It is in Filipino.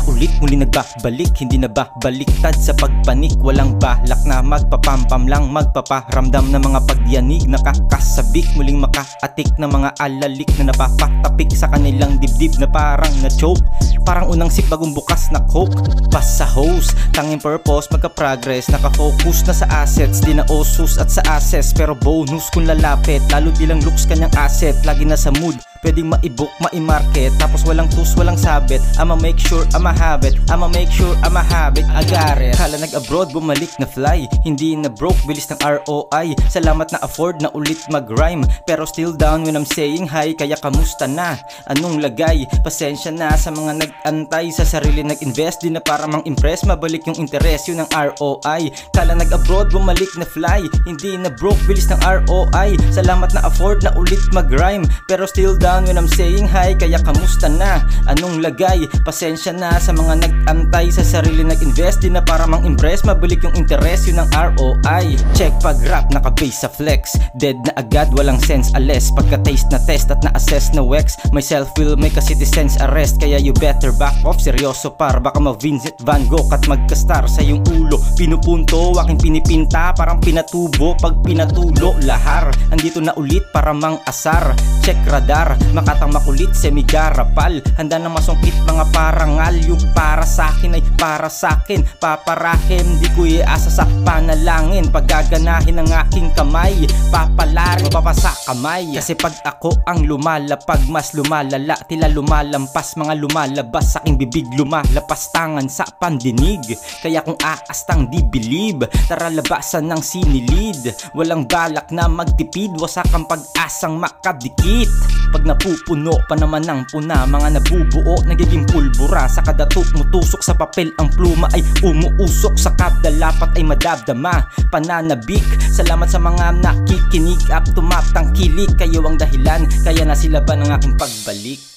na ulit, muli nagbabalik, hindi na ba baliktad sa pagpanik. Walang balak na magpapampam lang, magpaparamdam ng mga pagyanig. Nakakasabik, muling makaatik ng mga alalik na napapatapik sa kanilang dibdib na parang na-choke. Parang unang sip bagong bukas na coke. Pas sa hose, tanging purpose, magka-progress. Nakafocus na sa assets, di na osus at sa assess. Pero bonus kung lalapit, lalo bilang looks kanyang asset. Lagi na sa mood, pwedeng ma-book, ma-market. Tapos walang tus, walang sabit. I'ma make sure I'ma have it, I'ma make sure I'ma have it. I got it. Kala nag-abroad, bumalik na fly. Hindi na broke, bilis ng ROI. Salamat na afford na ulit mag-rhyme. Pero still down when I'm saying hi. Kaya kamusta na? Anong lagay? Pasensya na sa mga nag-antay. Sa sarili nag-invest, di na para mang-impress. Mabalik yung interes, yun ang ROI. Kala nag-abroad, bumalik na fly. Hindi na broke, bilis ng ROI. Salamat na afford na ulit mag-rhyme. Pero still down when I'm saying hi. Kaya kamusta na? Anong lagay? Pasensya na sa mga nag-antay. Sa sarili nag-invest, di na para mang-impress. Mabalik yung interes, yun ang ROI. Check pag rap, naka-base sa flex. Dead na agad, walang sense ales. Pagka-taste na test at na-assess na wex. Myself will make a citizen's arrest. Kaya you better back off, seryoso par. Baka ma-Vincent Van Gogh at magka-star sa iyong ulo. Pinupunto, aking pinipinta, parang pinatubo. Pag pinatulo, lahar. Andito na ulit para mang-asar. Check radar, makatang makulit, semigarapal. Handa na masungkit mga parangal. Yung para sa akin ay para sa akin. Paparahim, di ko iasa sa panalangin. Paggaganahin ang aking kamay, papalarin, mapapasa kamay. Kasi pag ako ang lumalapag, mas lumalala. Tila lumalampas, mga lumalabas sa aking bibig. Lumalapas tangan sa pandinig. Kaya kung aastang di believe, tara labasan ng sinilid. Walang balak na magtipid, wasak ang pag-asang makadikit. Pag napupuno pa naman ng puna, mga nabubuo, nagiging pulbura. Sa kada tusok sa papel, ang pluma ay umuusok. Sa kada lapat ay madadama, pananabik. Salamat sa mga nakikinig at tumatangkilik. Kayo ang dahilan, kaya na sila ba ng aking pagbalik.